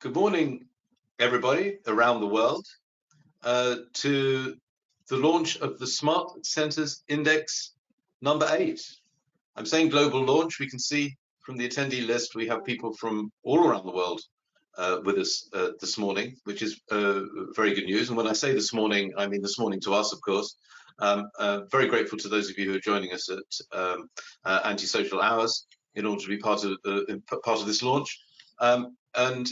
Good morning, everybody around the world, to the launch of the Smart Centers Index number 8. I'm saying global launch. We can see from the attendee list we have people from all around the world with us this morning, which is very good news. And when I say this morning, I mean this morning to us, of course. Very grateful to those of you who are joining us at Antisocial Hours in order to be part of this launch. And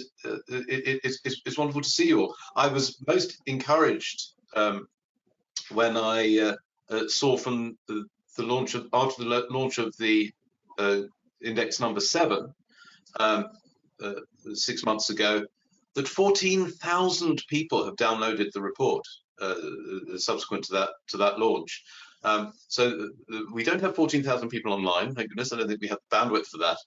it's wonderful to see you all. I was most encouraged when I saw from the launch of after the launch of the index number 7 6 months ago that 14,000 people have downloaded the report subsequent to that launch. So we don't have 14,000 people online, thank goodness. I don't think we have bandwidth for that.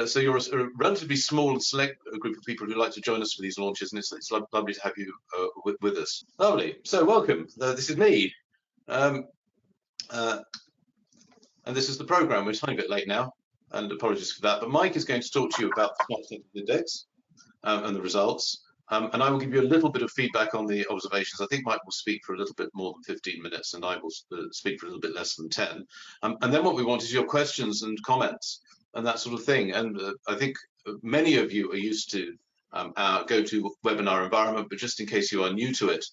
So you're a relatively small and select group of people who like to join us for these launches, and it's lovely to have you with us. Lovely. So welcome. This is me. And this is the program. We're a tiny bit late now, and apologies for that. But Mike is going to talk to you about the Smart Centers Index and the results. And I will give you a little bit of feedback on the observations. I think Mike will speak for a little bit more than 15 minutes, and I will speak for a little bit less than 10. And then what we want is your questions and comments and that sort of thing. And I think many of you are used to our GoToWebinar environment, but just in case you are new to it,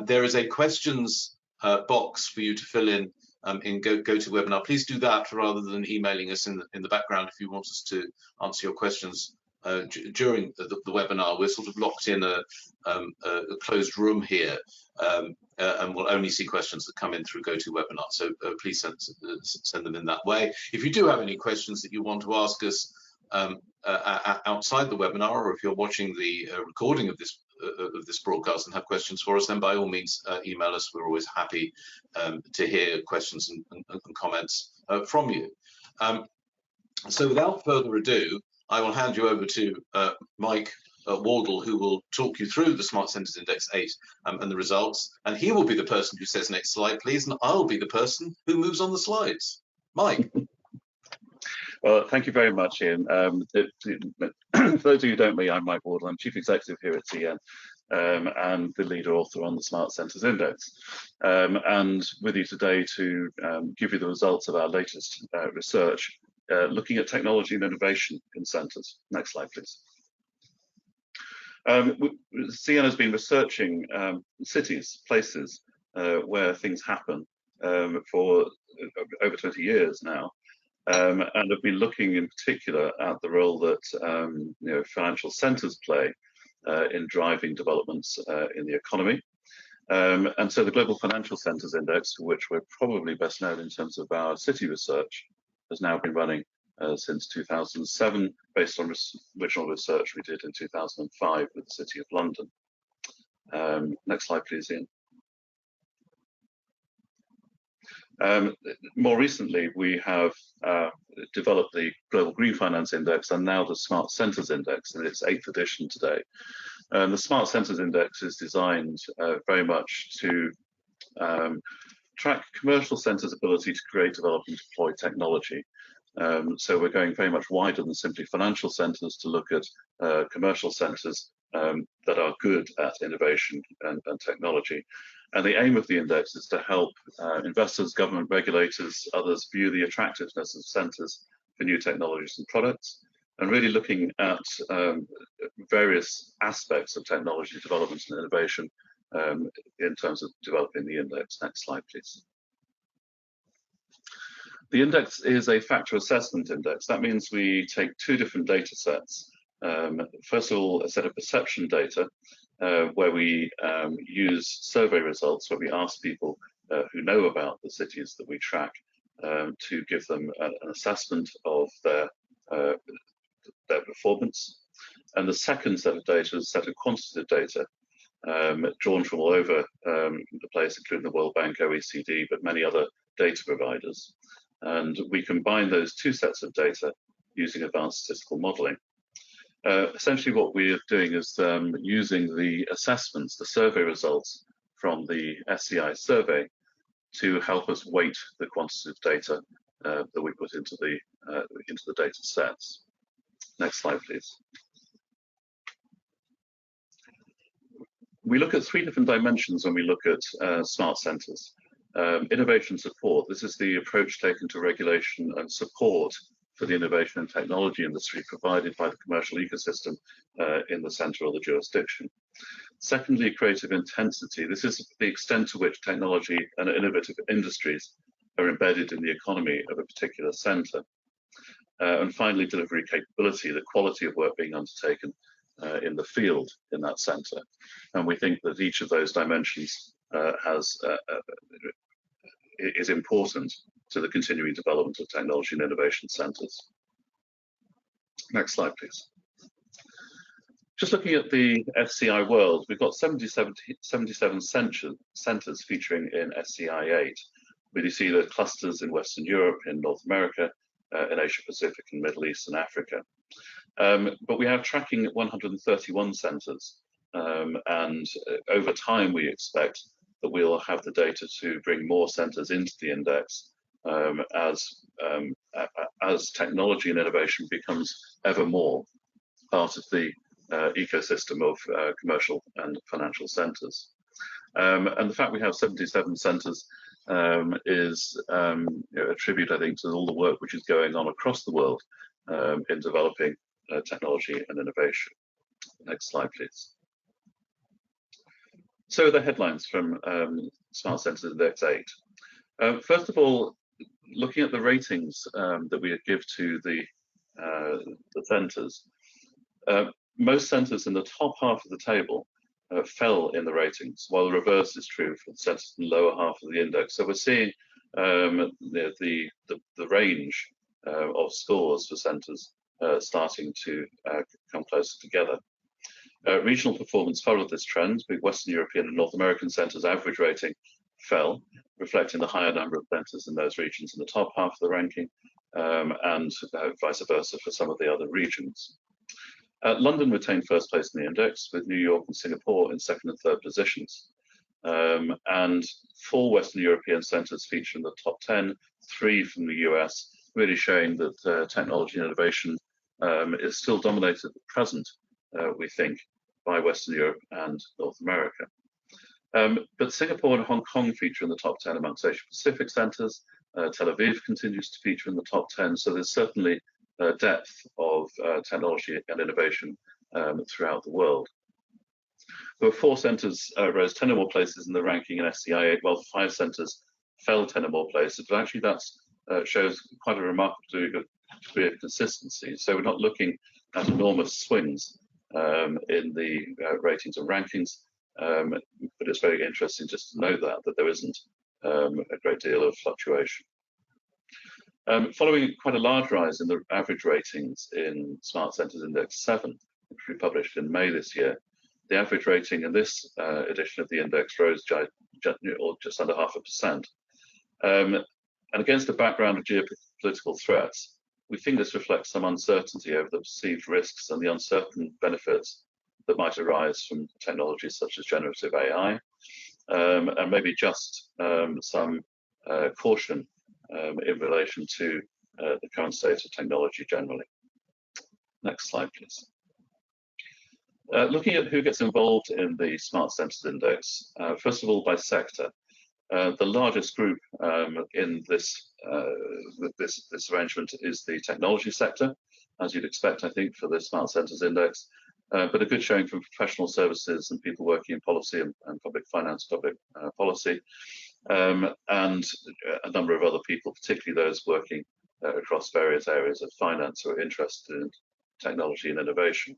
there is a questions box for you to fill in GoToWebinar. Please do that rather than emailing us in the background if you want us to answer your questions during the webinar. We're sort of locked in a closed room here, and we'll only see questions that come in through GoToWebinar. So please send them in that way. If you do have any questions that you want to ask us outside the webinar, or if you're watching the recording of this broadcast and have questions for us, then by all means email us. We're always happy to hear questions and comments from you. So without further ado, I will hand you over to Mike Wardle, who will talk you through the Smart Centers Index 8 and the results. And he will be the person who says next slide, please, and I'll be the person who moves on the slides. Mike. Well, thank you very much, Ian. For those of you who don't know me, I'm Mike Wardle. I'm Chief Executive here at TN and the lead author on the Smart Centers Index. And with you today to give you the results of our latest research looking at technology and innovation in centres. Next slide, please. CN has been researching cities, places where things happen for over 20 years now, and have been looking in particular at the role that financial centres play in driving developments in the economy. And so the Global Financial Centres Index, for which we're probably best known in terms of our city research, has now been running since 2007, based on original research we did in 2005 with the City of London. Next slide, please, Ian. More recently, we have developed the Global Green Finance Index and now the Smart Centers Index in its 8th edition today. And the Smart Centers Index is designed very much to track commercial centres' ability to create, develop and deploy technology. So we're going very much wider than simply financial centres to look at commercial centres that are good at innovation and technology. And the aim of the index is to help investors, government regulators, others view the attractiveness of centres for new technologies and products, and really looking at various aspects of technology development and innovation in terms of developing the index. Next slide, please. The index is a factor assessment index. That means we take two different data sets. First of all, a set of perception data where we use survey results, where we ask people who know about the cities that we track to give them an assessment of their performance. And the second set of data is a set of quantitative data drawn from all over the place, including the World Bank, OECD, but many other data providers. And we combine those two sets of data using advanced statistical modeling. Essentially what we are doing is using the assessments, the survey results from the SCI survey to help us weight the quantitative data that we put into the data sets. Next slide, please. We look at three different dimensions when we look at smart centres. Innovation support, this is the approach taken to regulation and support for the innovation and technology industry provided by the commercial ecosystem in the centre or the jurisdiction. Secondly, creative intensity. This is the extent to which technology and innovative industries are embedded in the economy of a particular centre. And finally, delivery capability, the quality of work being undertaken in the field in that centre. And we think that each of those dimensions is important to the continuing development of technology and innovation centres. Next slide, please. Just looking at the FCI world, we've got 77 centres featuring in FCI 8. We see the clusters in Western Europe, in North America, in Asia Pacific, and Middle East and Africa. But we are tracking 131 centres, and over time we expect that we'll have the data to bring more centres into the index as technology and innovation becomes ever more part of the ecosystem of commercial and financial centres. And the fact we have 77 centres is a tribute, I think, to all the work which is going on across the world in developing technology and innovation. Next slide, please. So the headlines from Smart Centres Index 8. First of all, looking at the ratings that we give to the centres, most centres in the top half of the table fell in the ratings, while the reverse is true for the centres in the lower half of the index. So we're seeing the range of scores for centres starting to come closer together. Regional performance followed this trend, with Western European and North American centres' average rating fell, reflecting the higher number of centres in those regions in the top half of the ranking, and vice versa for some of the other regions. London retained first place in the index, with New York and Singapore in second and third positions. And 4 Western European centres feature in the top 10, 3 from the US, really showing that technology and innovation is still dominated at present, we think, by Western Europe and North America. But Singapore and Hong Kong feature in the top 10 amongst Asia Pacific centres. Tel Aviv continues to feature in the top 10, so there's certainly depth of technology and innovation throughout the world. There were 4 centres rose 10 or more places in the ranking in FCI 8, while 5 centres fell 10 or more places, but actually that shows quite a remarkable degree of consistency. So we're not looking at enormous swings in the ratings and rankings, but it's very interesting just to know that there isn't a great deal of fluctuation. Following quite a large rise in the average ratings in Smart Centres Index 7, which we published in May this year, the average rating in this edition of the index rose just under 0.5%. And against a background of geopolitical threats, we think this reflects some uncertainty over the perceived risks and the uncertain benefits that might arise from technologies such as generative AI, and maybe just some caution in relation to the current state of technology generally. Next slide, please. Looking at who gets involved in the Smart Centres Index, first of all by sector. The largest group in this arrangement is the technology sector, as you'd expect, I think, for the Smart Centres Index, but a good showing from professional services and people working in policy and public finance, public policy, and a number of other people, particularly those working across various areas of finance who are interested in technology and innovation.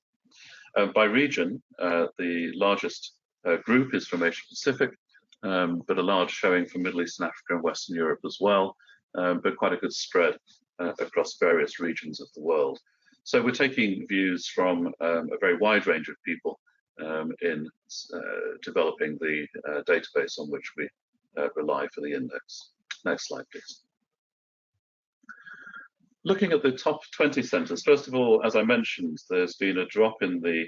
By region, the largest group is from Asia Pacific, but a large showing from Middle East and Africa and Western Europe as well, but quite a good spread across various regions of the world. So we're taking views from a very wide range of people in developing the database on which we rely for the index. Next slide, please. Looking at the top 20 centres, first of all, as I mentioned, there's been a drop in the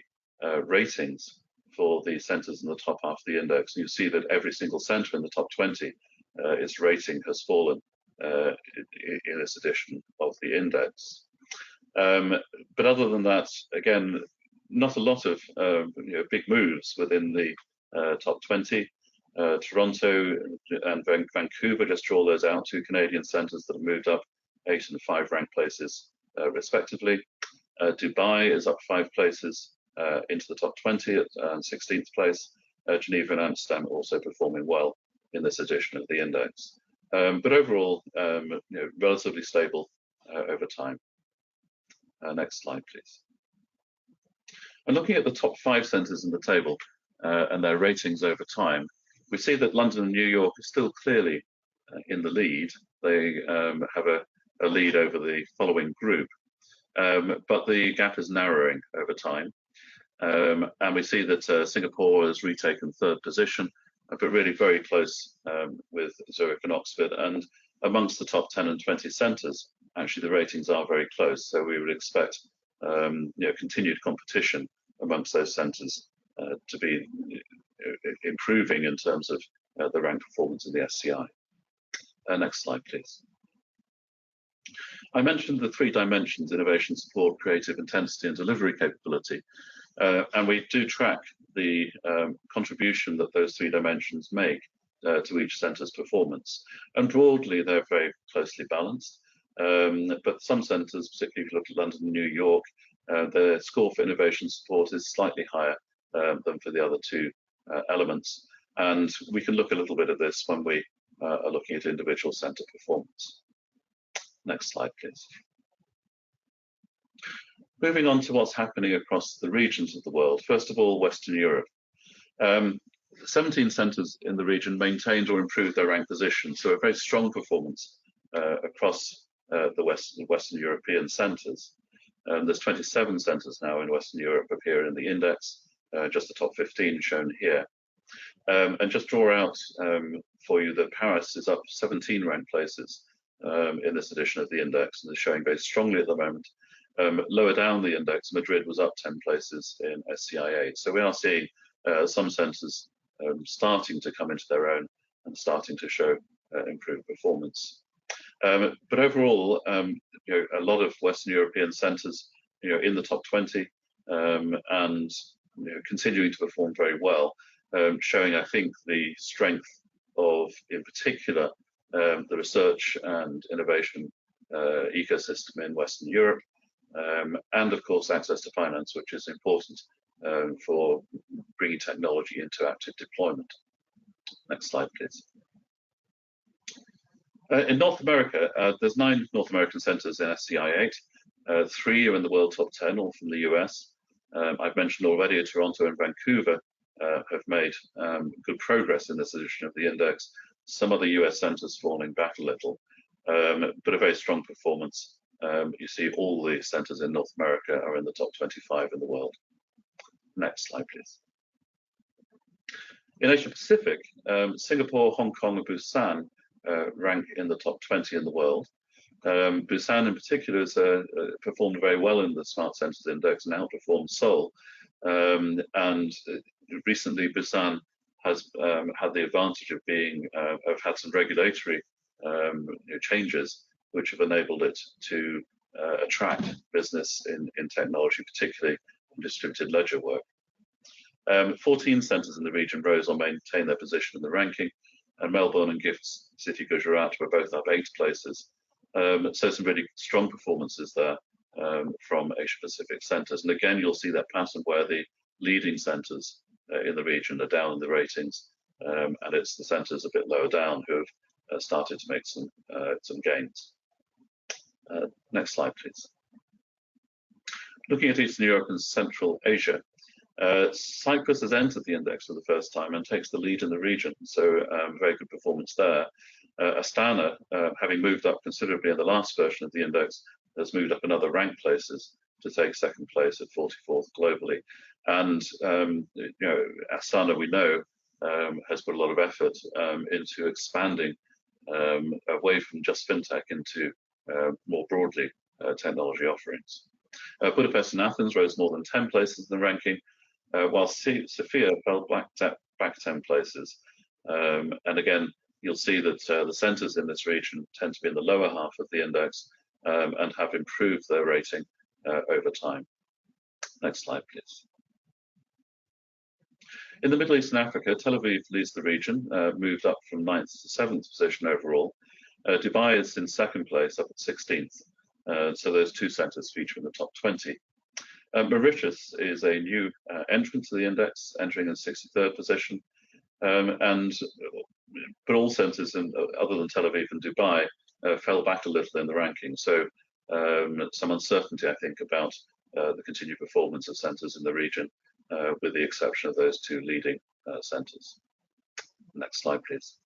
ratings for the centres in the top half of the index. And you see that every single centre in the top 20, its rating has fallen in this edition of the index. But other than that, again, not a lot of big moves within the top 20. Toronto and Vancouver, just draw those out, 2 Canadian centres that have moved up 8 and 5 rank places respectively. Dubai is up 5 places into the top 20 at 16th place. Geneva and Amsterdam also performing well in this edition of the index. But overall, relatively stable over time. Next slide, please. And looking at the top 5 centres in the table and their ratings over time, we see that London and New York are still clearly in the lead. They have a lead over the following group, but the gap is narrowing over time. And we see that Singapore has retaken 3rd position, but really very close with Zurich and Oxford. And amongst the top 10 and 20 centres, actually the ratings are very close. So we would expect continued competition amongst those centres to be improving in terms of the rank performance in the SCI. Next slide, please. I mentioned the 3 dimensions: innovation, support, creative intensity, and delivery capability. And we do track the contribution that those 3 dimensions make to each centre's performance. And broadly, they're very closely balanced. But some centres, particularly if you look at London and New York, the score for innovation support is slightly higher than for the other 2 elements. And we can look a little bit at this when we are looking at individual centre performance. Next slide, please. Moving on to what's happening across the regions of the world. First of all, Western Europe. 17 centres in the region maintained or improved their rank position, so a very strong performance across the Western European centres. There's 27 centres now in Western Europe appear in the index, just the top 15 shown here. And just draw out for you that Paris is up 17 rank places in this edition of the index and is showing very strongly at the moment. Lower down the index, Madrid was up 10 places in SCI 8. So we are seeing some centres starting to come into their own and starting to show improved performance. But overall, a lot of Western European centres, in the top 20 and continuing to perform very well, showing, I think, the strength of, in particular, the research and innovation ecosystem in Western Europe, and of course access to finance, which is important for bringing technology into active deployment. Next slide, please. In North America, there's 9 North American centres in SCI 8. 3 are in the world top 10, all from the US. I've mentioned already Toronto and Vancouver have made good progress in this edition of the index. Some of the US centres falling back a little, but a very strong performance. You see all the centres in North America are in the top 25 in the world. Next slide, please. In Asia Pacific, Singapore, Hong Kong, and Busan rank in the top 20 in the world. Busan in particular has performed very well in the Smart Centres Index and outperformed Seoul. And recently Busan has had the advantage of have had some regulatory changes which have enabled it to attract business in technology, particularly in distributed ledger work. 14 centres in the region rose or maintained their position in the ranking, and Melbourne and Gift City Gujarat were both up 8 places. So some really strong performances there from Asia Pacific centres. And again, you'll see that pattern where the leading centres in the region are down in the ratings, and it's the centres a bit lower down who have started to make some gains. Next slide, please. Looking at Eastern Europe and Central Asia, Cyprus has entered the index for the first time and takes the lead in the region, so very good performance there. Astana, having moved up considerably in the last version of the index, has moved up another rank places to take 2nd place at 44th globally. And Astana, we know, has put a lot of effort into expanding away from just fintech into more broadly technology offerings. Budapest and Athens rose more than 10 places in the ranking, while Sofia fell back 10 places. And again, you'll see that the centres in this region tend to be in the lower half of the index and have improved their rating over time. Next slide, please. In the Middle East and Africa, Tel Aviv leads the region, moved up from 9th to 7th position overall. Dubai is in 2nd place, up at 16th. So those two centres feature in the top 20. Mauritius is a new entrant to the index, entering in 63rd position. But all centres other than Tel Aviv and Dubai fell back a little in the ranking. So some uncertainty, I think, about the continued performance of centres in the region, with the exception of those two leading centres. Next slide, please.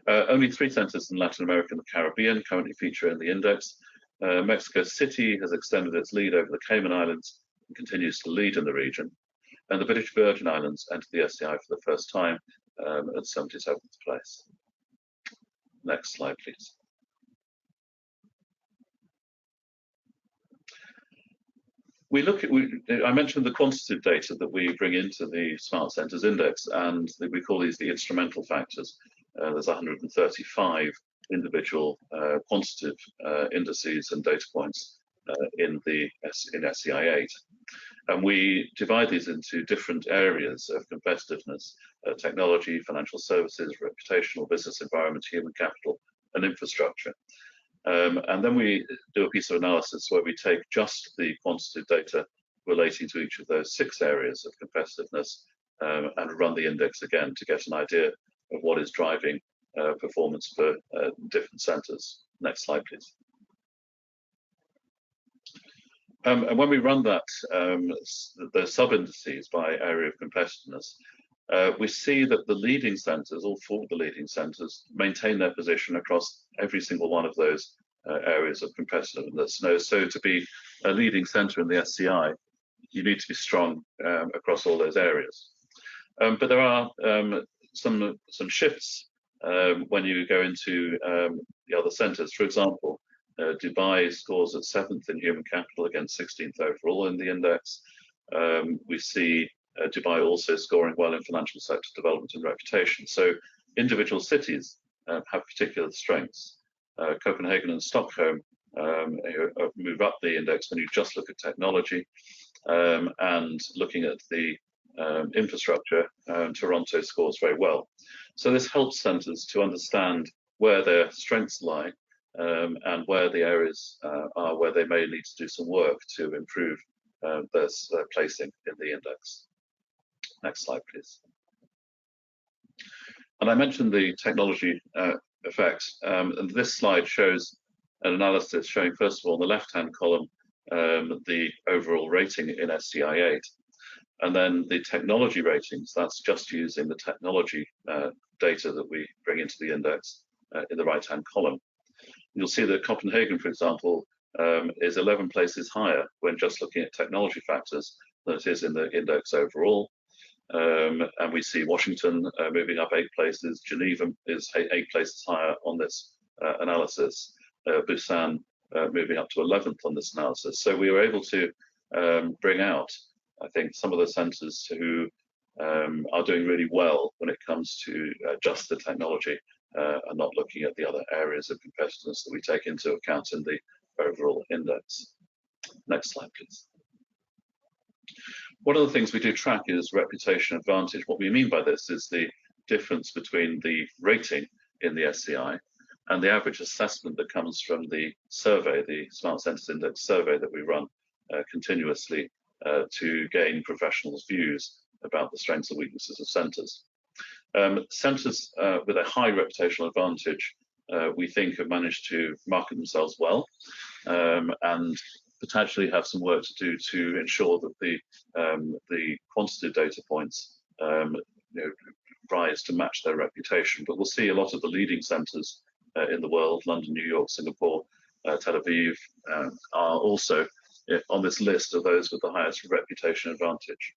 Only 3 centres in Latin America and the Caribbean currently feature in the index. Mexico City has extended its lead over the Cayman Islands and continues to lead in the region. And the British Virgin Islands entered the SCI for the first time at 77th place. Next slide, please. I mentioned the quantitative data that we bring into the Smart Centres Index, and we call these the instrumental factors. There's 135 individual quantitative indices and data points in SCI 8. And we divide these into different areas of competitiveness: technology, financial services, reputational, business environment, human capital, and infrastructure. And then we do a piece of analysis where we take just the quantitative data relating to each of those 6 areas of competitiveness and run the index again to get an idea of what is driving performance for different centres. Next slide, please. And when we run that, the sub-indices by area of competitiveness, we see that the leading centres, all 4 of the leading centres, maintain their position across every single one of those areas of competitiveness. So to be a leading centre in the SCI, you need to be strong across all those areas. But there are some shifts when you go into the other centres. For example, Dubai scores at 7th in human capital against 16th overall in the index. We see Dubai also scoring well in financial sector development and reputation. So individual cities have particular strengths. Copenhagen and Stockholm move up the index when you just look at technology, and looking at the infrastructure, Toronto scores very well. So this helps centres to understand where their strengths lie, and where the areas are where they may need to do some work to improve their placing in the index. Next slide, please. And I mentioned the technology effects, and this slide shows an analysis showing, first of all, in the left-hand column, the overall rating in SCI 8, and then the technology ratings. That's just using the technology data that we bring into the index in the right-hand column. You'll see that Copenhagen, for example, is 11 places higher when just looking at technology factors than it is in the index overall. And we see Washington moving up 8 places. Geneva is 8 places higher on this analysis. Busan moving up to 11th on this analysis. So we were able to bring out, I think, some of the centres who are doing really well when it comes to just the technology and not looking at the other areas of competitiveness that we take into account in the overall index. Next slide, please. One of the things we do track is reputation advantage. What we mean by this is the difference between the rating in the SCI and the average assessment that comes from the survey, the Smart Centres Index survey that we run continuously to gain professionals' views about the strengths and weaknesses of centres. Centres with a high reputational advantage, we think, have managed to market themselves well, and potentially have some work to do to ensure that the quantitative data points rise to match their reputation. But we'll see a lot of the leading centres in the world, London, New York, Singapore, Tel Aviv, are also on this list of those with the highest reputation advantage.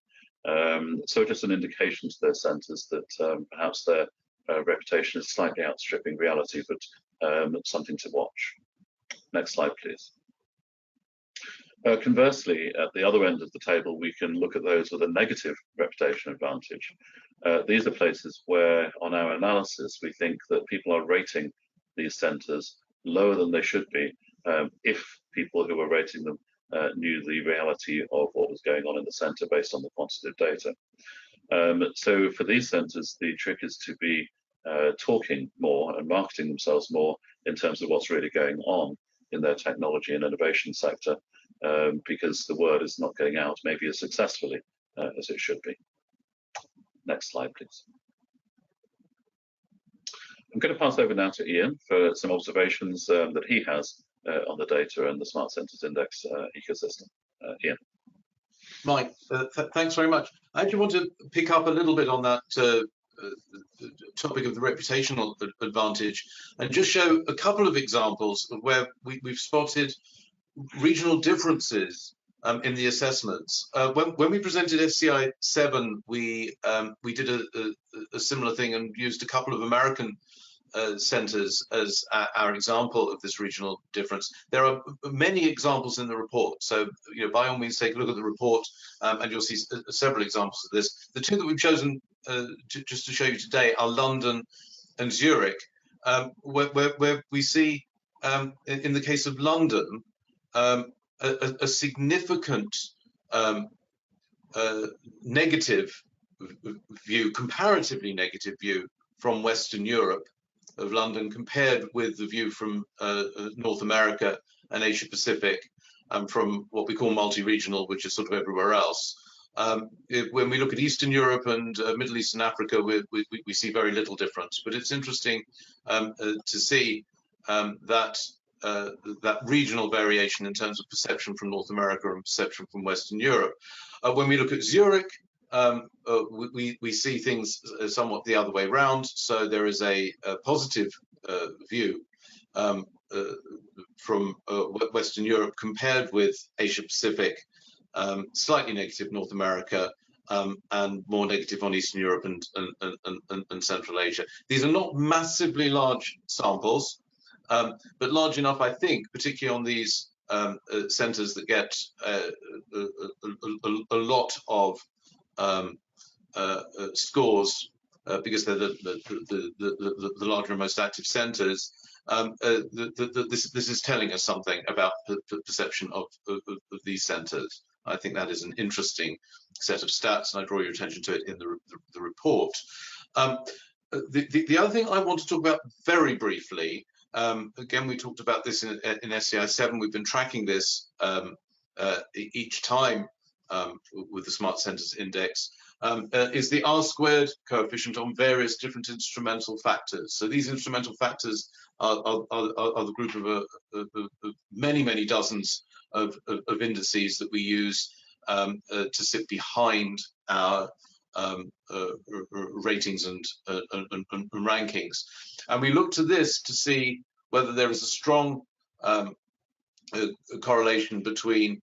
So just an indication to those centres that perhaps their reputation is slightly outstripping reality, but something to watch. Next slide, please. Conversely, at the other end of the table, we can look at those with a negative reputation advantage. These are places where, on our analysis, we think that people are rating these centres lower than they should be if people who are rating them knew the reality of what was going on in the centre based on the quantitative data. So for these centres, the trick is to be talking more and marketing themselves more in terms of what's really going on in their technology and innovation sector, because the word is not getting out maybe as successfully as it should be. Next slide, please. I'm going to pass over now to Ian for some observations that he has on the data and the Smart Centres Index ecosystem. Ian. Mike, thanks very much. I actually want to pick up a little bit on that topic of the reputational advantage and just show a couple of examples of where we've spotted regional differences in the assessments. When we presented SCI 7, we did a similar thing and used a couple of American centers as our example of this regional difference. There are many examples in the report, so by all means take a look at the report and you'll see several examples of this. The two that we've chosen just to show you today are London and Zurich, where we see in the case of London a significant negative view, comparatively negative view from Western Europe of London compared with the view from North America and Asia Pacific, from what we call multi-regional, which is sort of everywhere else. When we look at Eastern Europe and Middle East and Africa, we see very little difference. But it's interesting to see that regional variation in terms of perception from North America and perception from Western Europe. When we look at Zurich, we see things somewhat the other way around. So there is a positive view from Western Europe compared with Asia Pacific, slightly negative North America, and more negative on Eastern Europe and Central Asia. These are not massively large samples, but large enough, I think, particularly on these centres that get a lot of scores because they're the larger and most active centres. This is telling us something about the perception of these centres. I think that is an interesting set of stats, and I draw your attention to it in the report. The other thing I want to talk about very briefly, again, we talked about this in SCI 7. We've been tracking this each time with the Smart Centres Index, is the R-squared coefficient on various different instrumental factors. So these instrumental factors are the group of many dozens of indices that we use to sit behind our ratings and rankings. And we look to this to see whether there is a strong correlation between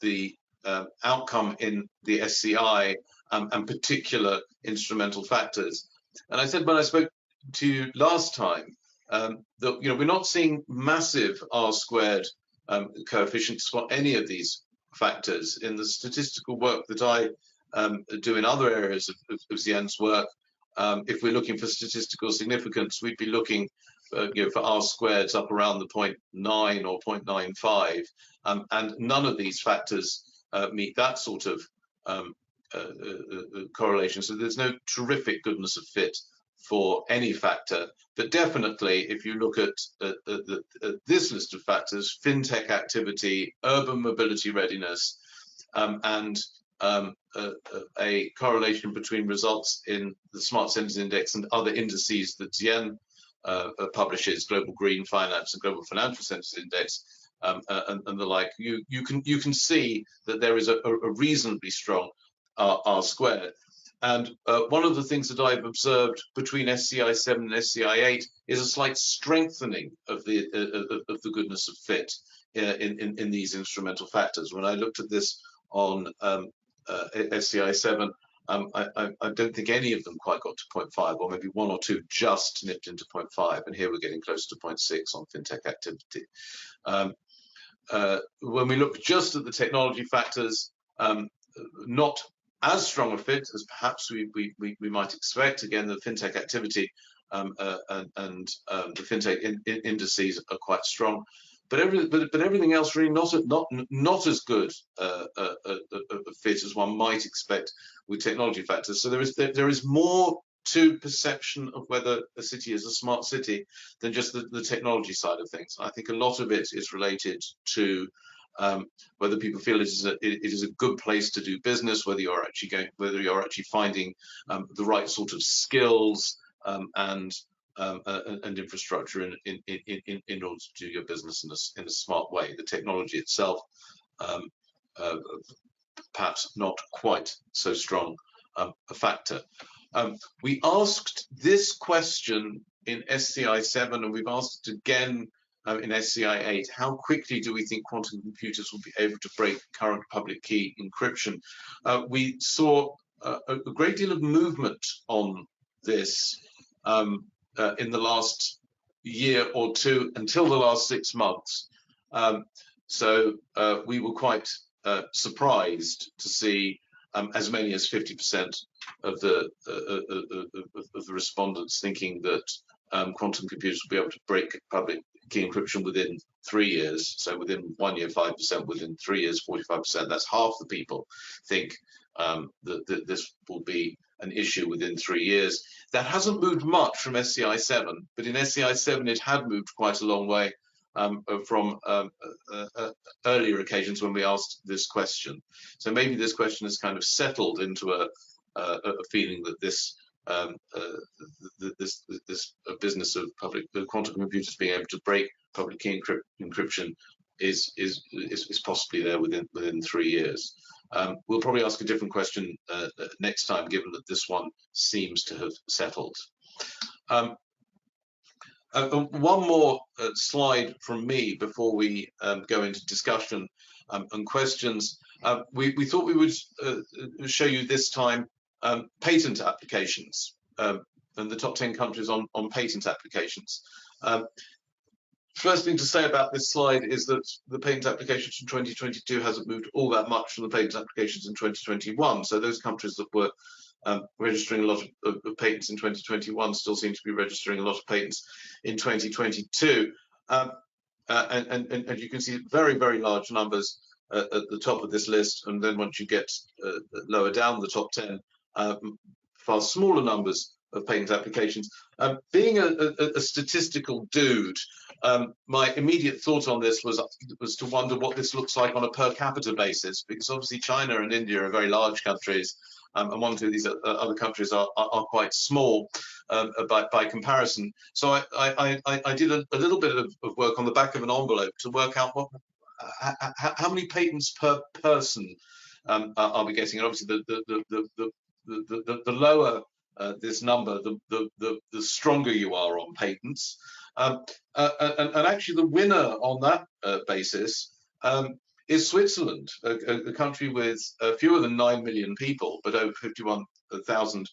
the outcome in the SCI and particular instrumental factors. And I said when I spoke to you last time that we're not seeing massive R-squared coefficients for any of these factors in the statistical work that I do in other areas of Xian's work. If we're looking for statistical significance, we'd be looking for R-squareds up around the 0.9 or 0.95, and none of these factors meet that sort of correlation. So there's no terrific goodness of fit for any factor, but definitely if you look at this list of factors, fintech activity, urban mobility readiness, and a correlation between results in the Smart Centres Index and other indices that Xian publishes, Global Green Finance and Global Financial Centres Index, and the like, you can see that there is a reasonably strong R-squared. And one of the things that I've observed between SCI 7 and SCI 8 is a slight strengthening of the goodness of fit in these instrumental factors. When I looked at this on SCI 7, I don't think any of them quite got to 0.5, or maybe one or two just nipped into 0.5, and here we're getting close to 0.6 on fintech activity. When we look just at the technology factors, not as strong a fit as perhaps we might expect. Again, the fintech activity and the fintech indices are quite strong. but everything else really not as good a fit as one might expect with technology factors. So there is more to perception of whether a city is a smart city than just the technology side of things. I think a lot of it is related to whether people feel it is a good place to do business, whether you're actually finding the right sort of skills and infrastructure in order to do your business in a smart way. The technology itself, perhaps not quite so strong a factor. We asked this question in SCI 7, and we've asked it again in SCI 8. How quickly do we think quantum computers will be able to break current public key encryption? We saw a great deal of movement on this in the last year or two until the last 6 months. So we were quite surprised to see as many as 50% of the respondents thinking that quantum computers will be able to break public key encryption within 3 years. So within 1 year, 5%, within 3 years, 45%. That's half the people think that this will be an issue within 3 years. That hasn't moved much from SCI 7, but in SCI 7 it had moved quite a long way from earlier occasions when we asked this question. So maybe this question has kind of settled into a feeling that this business of quantum computers being able to break public key encryption is possibly there within 3 years. We'll probably ask a different question next time, given that this one seems to have settled. One more slide from me before we go into discussion and questions. We thought we would show you this time patent applications and the top 10 countries on patent applications. First thing to say about this slide is that the patent applications in 2022 hasn't moved all that much from the patent applications in 2021. So those countries that were registering a lot of patents in 2021 still seem to be registering a lot of patents in 2022. And you can see very, very large numbers at the top of this list. And then once you get lower down the top 10, far smaller numbers of patent applications. Being a statistical dude, my immediate thought on this was to wonder what this looks like on a per capita basis, because obviously China and India are very large countries, and one or two of these other countries are quite small by comparison. So I did a little bit of work on the back of an envelope to work out how many patents per person are we getting. And obviously the lower this number, the stronger you are on patents. And actually the winner on that basis is Switzerland, a country with fewer than 9 million people, but over 51,000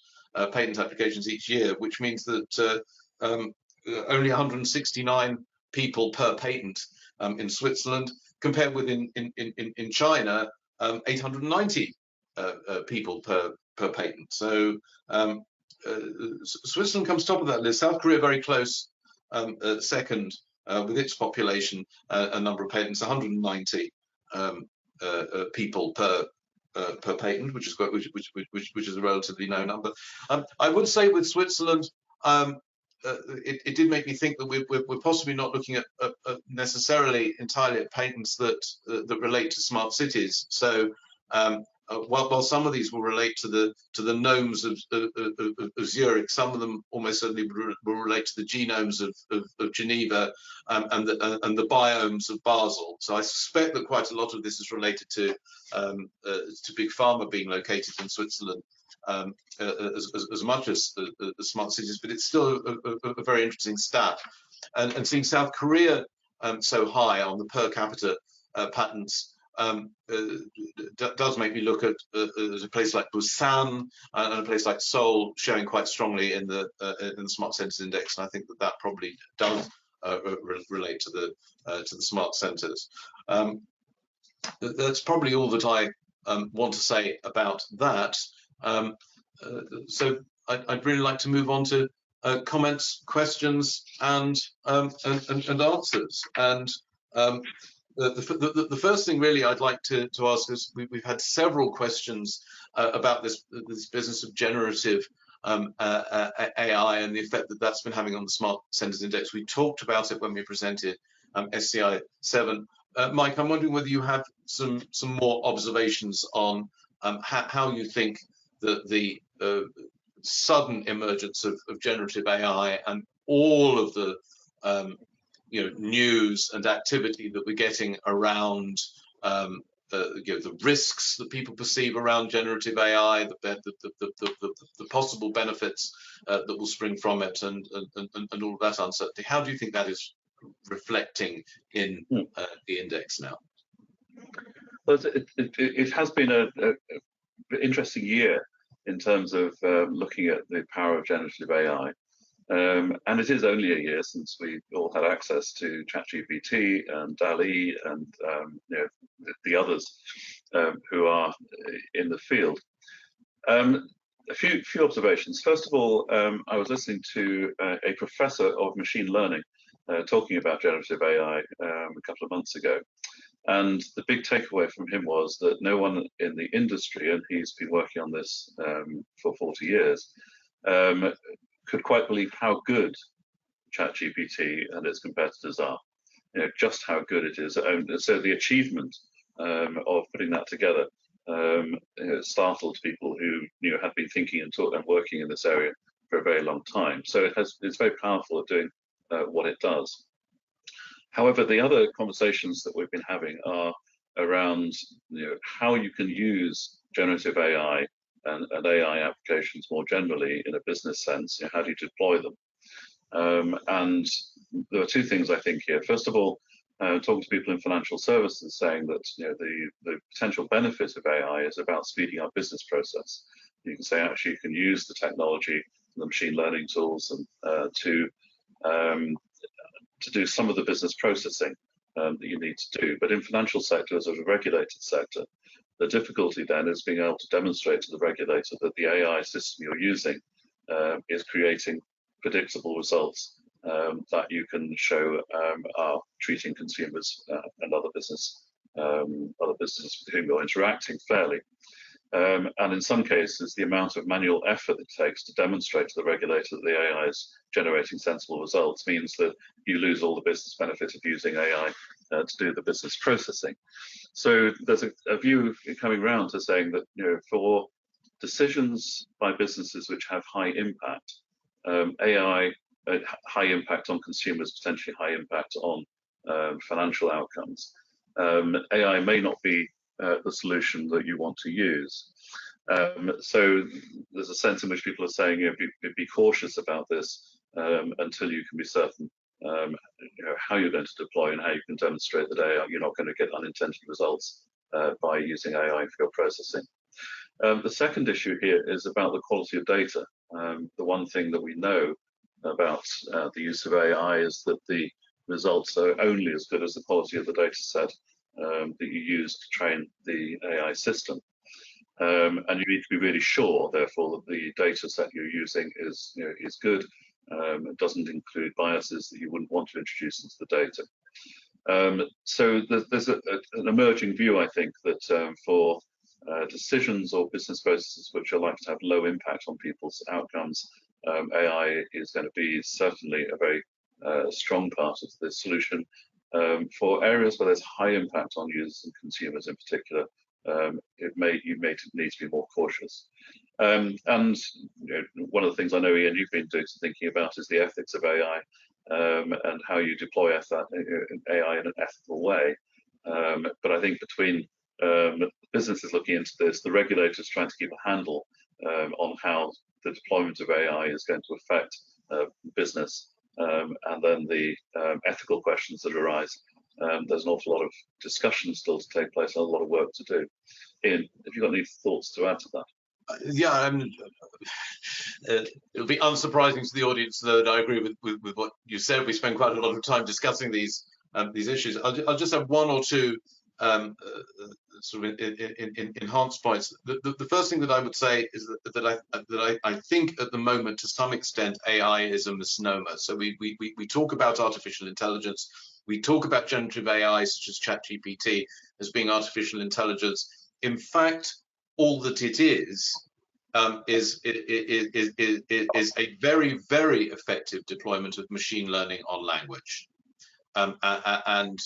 patent applications each year, which means that only 169 people per patent in Switzerland, compared with in China, 890 people per patent. So Switzerland comes top of that list. South Korea very close, second with its population and number of patents, 190 people per patent, which is a relatively low number. I would say with Switzerland, it did make me think that we're possibly not looking at necessarily entirely at patents that relate to smart cities. So while some of these will relate to the gnomes of Zurich, some of them almost certainly will relate to the genomes of Geneva and the biomes of Basel. So I suspect that quite a lot of this is related to big pharma being located in Switzerland as much as the smart cities, but it's still a very interesting stat. And seeing South Korea so high on the per capita patents does make me look at a place like Busan and a place like Seoul showing quite strongly in the smart centers index, and I think that probably does relate to the smart centers. That's probably all that I want to say about that. So I'd really like to move on to comments, questions, and answers. And The first thing really I'd like to ask is we've had several questions about this business of generative AI and the effect that that's been having on the Smart Centres Index. We talked about it when we presented SCI 7. Mike, I'm wondering whether you have some more observations on how you think that the sudden emergence of generative AI and all of the news and activity that we're getting around the risks that people perceive around generative AI, the possible benefits that will spring from it, and all of that uncertainty. How do you think that is reflecting in the index now? Well, it has been an interesting year in terms of looking at the power of generative AI. And it is only a year since we all had access to ChatGPT and DALL-E and the others who are in the field. A few observations. First of all, I was listening to a professor of machine learning talking about generative AI a couple of months ago. And the big takeaway from him was that no one in the industry, and he's been working on this for 40 years, could quite believe how good ChatGPT and its competitors are, just how good it is. So the achievement of putting that together startled people who had been thinking and working in this area for a very long time. So it's very powerful at doing what it does. However, the other conversations that we've been having are around how you can use generative AI and AI applications more generally in a business sense. How do you deploy them? And there are two things I think here. First of all, talking to people in financial services, saying that the potential benefit of AI is about speeding up business process. You can say actually you can use the technology, the machine learning tools, and to do some of the business processing that you need to do. But in financial sector, as a regulated sector, the difficulty then is being able to demonstrate to the regulator that the AI system you're using is creating predictable results that you can show are treating consumers and other businesses with whom you're interacting fairly. And in some cases, the amount of manual effort it takes to demonstrate to the regulator that the AI is generating sensible results means that you lose all the business benefit of using AI to do the business processing. So there's a view coming around to saying that for decisions by businesses which have high impact, AI, high impact on consumers, potentially high impact on financial outcomes, AI may not be the solution that you want to use. So there's a sense in which people are saying, be cautious about this until you can be certain how you're going to deploy and how you can demonstrate that AI, you're not going to get unintended results by using AI for your processing. The second issue here is about the quality of data. The one thing that we know about the use of AI is that the results are only as good as the quality of the data set that you use to train the AI system. And you need to be really sure, therefore, that the data set you're using is good. It doesn't include biases that you wouldn't want to introduce into the data. So there's an emerging view, I think, that for decisions or business processes which are likely to have low impact on people's outcomes, AI is going to be certainly a very strong part of the solution. For areas where there's high impact on users and consumers in particular, you may need to be more cautious. And one of the things I know, Ian, you've been doing some thinking about is the ethics of AI and how you deploy AI in an ethical way. But I think between businesses looking into this, the regulators trying to keep a handle on how the deployment of AI is going to affect business, and then the ethical questions that arise. There's an awful lot of discussion still to take place and a lot of work to do. Ian, have you got any thoughts to add to that? Yeah, it'll be unsurprising to the audience that I agree with what you said. We spend quite a lot of time discussing these issues. I'll just have one or two sort of enhanced points. The first thing that I would say is that I think at the moment, to some extent, AI is a misnomer. So we talk about artificial intelligence. We talk about generative AI, such as ChatGPT, as being artificial intelligence. In fact, all that it is a very, very effective deployment of machine learning on language. And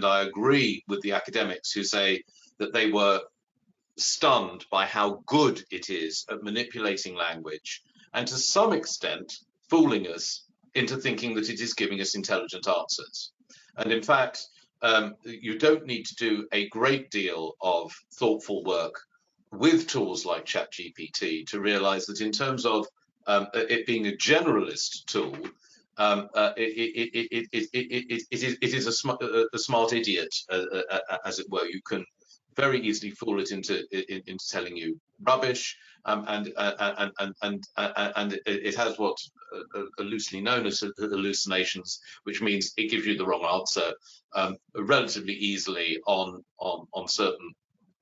I agree with the academics who say that they were stunned by how good it is at manipulating language, and to some extent fooling us into thinking that it is giving us intelligent answers. And in fact, you don't need to do a great deal of thoughtful work with tools like ChatGPT to realize that in terms of it being a generalist tool, it is a smart idiot, as it were. You can very easily fool it into telling you rubbish, and it has what are loosely known as hallucinations, which means it gives you the wrong answer relatively easily on certain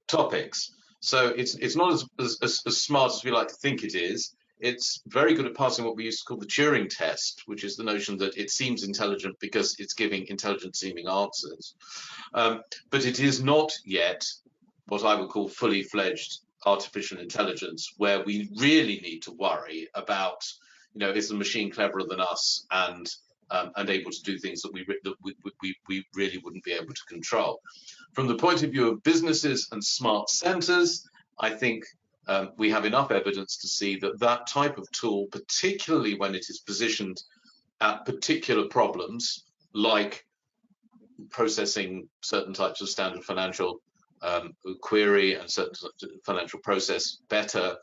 topics. So it's not as smart as we like to think it is. It's very good at passing what we used to call the Turing test, which is the notion that it seems intelligent because it's giving intelligent seeming answers. But it is not yet what I would call fully fledged artificial intelligence, where we really need to worry about, is the machine cleverer than us and able to do things that we really wouldn't be able to control. From the point of view of businesses and smart centers, I think we have enough evidence to see that that type of tool, particularly when it is positioned at particular problems, like processing certain types of standard financial query and certain financial process better,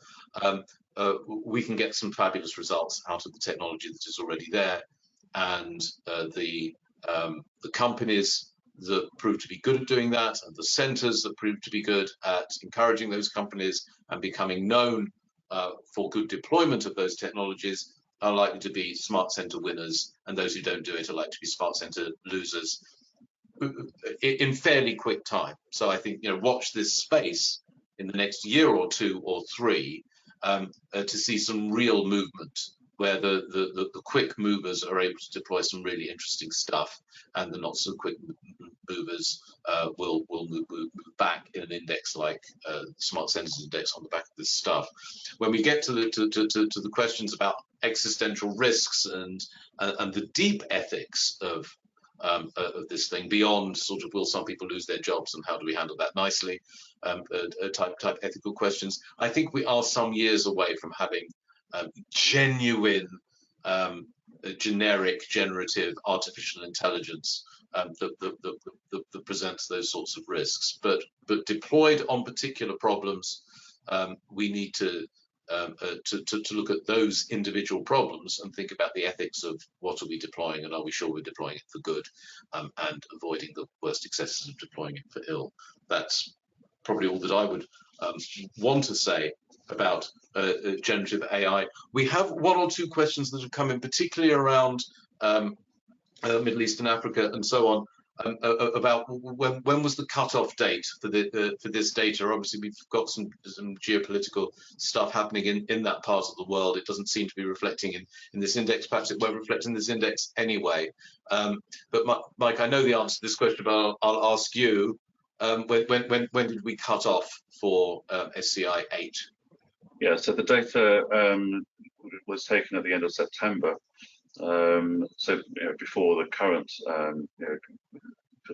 we can get some fabulous results out of the technology that is already there. And the companies that prove to be good at doing that, and the centers that prove to be good at encouraging those companies and becoming known for good deployment of those technologies, are likely to be smart center winners, and those who don't do it are likely to be smart center losers in fairly quick time. So I think, watch this space in the next year or two or three to see some real movement, where the quick movers are able to deploy some really interesting stuff, and the not so quick movers will move back in an index like Smart Centers Index on the back of this stuff. When we get to the questions about existential risks and the deep ethics of this thing, beyond sort of will some people lose their jobs and how do we handle that nicely, type ethical questions, I think we are some years away from having genuine generic generative artificial intelligence that presents those sorts of risks. But deployed on particular problems, we need to look at those individual problems and think about the ethics of what are we deploying, and are we sure we're deploying it for good, and avoiding the worst excesses of deploying it for ill. That's probably all that I would want to say about generative AI. We have one or two questions that have come in, particularly around Middle East and Africa and so on, about when was the cutoff date for this data. Obviously, we've got some geopolitical stuff happening in that part of the world. It doesn't seem to be reflecting in this index. Perhaps it won't reflect in this index anyway. But Mike, I know the answer to this question, but I'll ask you. When did we cut off for SCI 8? Yeah, so the data was taken at the end of September. So before the current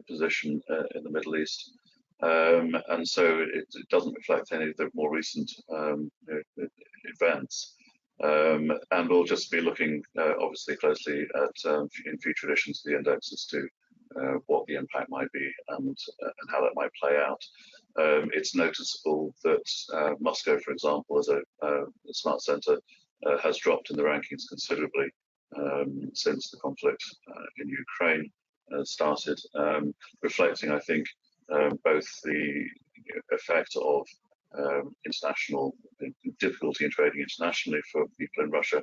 position in the Middle East, and so it doesn't reflect any of the more recent events. And we'll just be looking obviously closely at in future editions of the index as to what the impact might be and how that might play out. It's noticeable that Moscow, for example, as a smart center, has dropped in the rankings considerably since the conflict in Ukraine started, reflecting, I think, both the effect of international difficulty in trading internationally for people in Russia,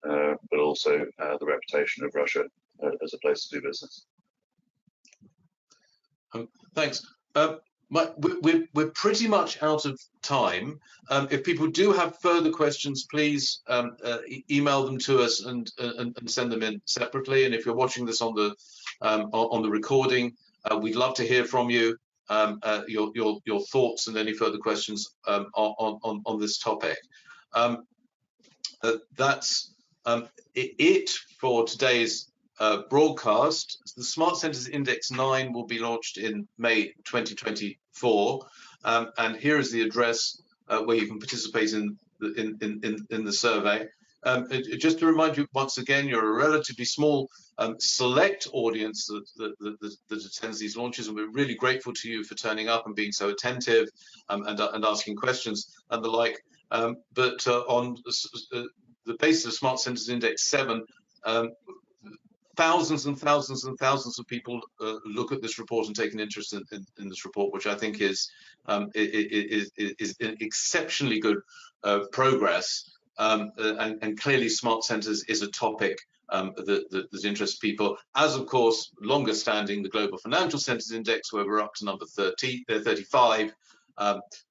but also the reputation of Russia as a place to do business. Thanks. We're pretty much out of time. If people do have further questions, please email them to us and send them in separately. And if you're watching this on the recording, we'd love to hear from you, your thoughts and any further questions on this topic. That's it for today's broadcast. The Smart Centres Index 9 will be launched in May 2024, and here is the address where you can participate in the survey. Just to remind you once again, you're a relatively small select audience that attends these launches, and we're really grateful to you for turning up and being so attentive and asking questions and the like. But on the basis of Smart Centres Index 7, thousands and thousands and thousands of people look at this report and take an interest in this report, which I think is an exceptionally good progress. And clearly, smart centres is a topic that interests people, as of course, longer standing the Global Financial Centres Index, where we're up to number 35.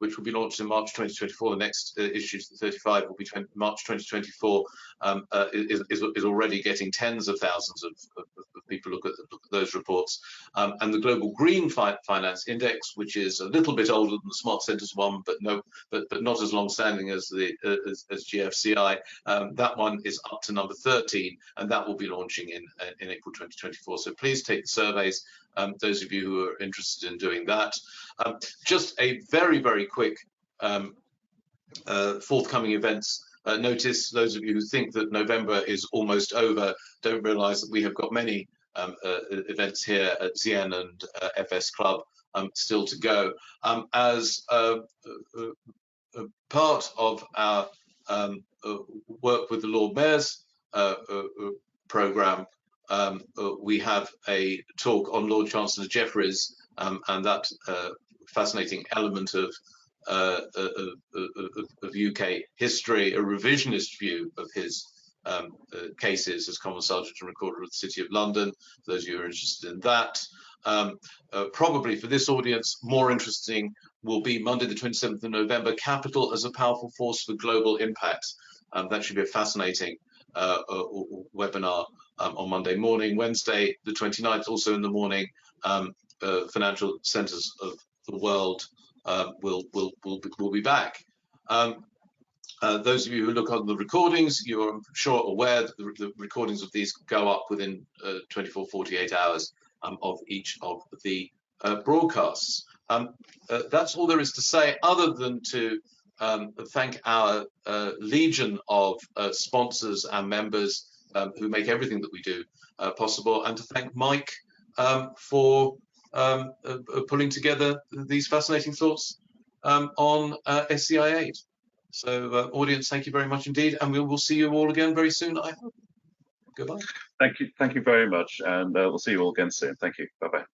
Which will be launched in March 2024. The next issue, 35, will be March 2024. Is already getting tens of thousands of people look at those reports. And the Global Green Finance Index, which is a little bit older than the Smart Centres one, but not as long-standing as as GFCI. That one is up to number 13, and that will be launching in April 2024. So please take the surveys. Those of you who are interested in doing that. Just a very, very quick forthcoming events notice. Those of you who think that November is almost over don't realize that we have got many events here at Zien and FS Club still to go. As part of our work with the Lord Mayor's programme, we have a talk on Lord Chancellor Jeffreys and that fascinating element of UK history, a revisionist view of his cases as Common Sergeant and Recorder of the City of London. For those of you who are interested in that, probably for this audience, more interesting will be Monday the 27th of November, Capital as a Powerful Force for Global Impact. That should be a fascinating webinar on Monday morning. Wednesday the 29th, also in the morning, Financial Centres of the World will be back. Those of you who look on the recordings, you're I'm sure aware that the recordings of these go up within 24-48 hours of each of the broadcasts. That's all there is to say, other than to thank our legion of sponsors and members who make everything that we do possible, and to thank Mike for pulling together these fascinating thoughts on SCI 8. So, audience, thank you very much indeed, and we will see you all again very soon, I hope. Goodbye. Thank you very much, and we'll see you all again soon. Thank you. Bye-bye.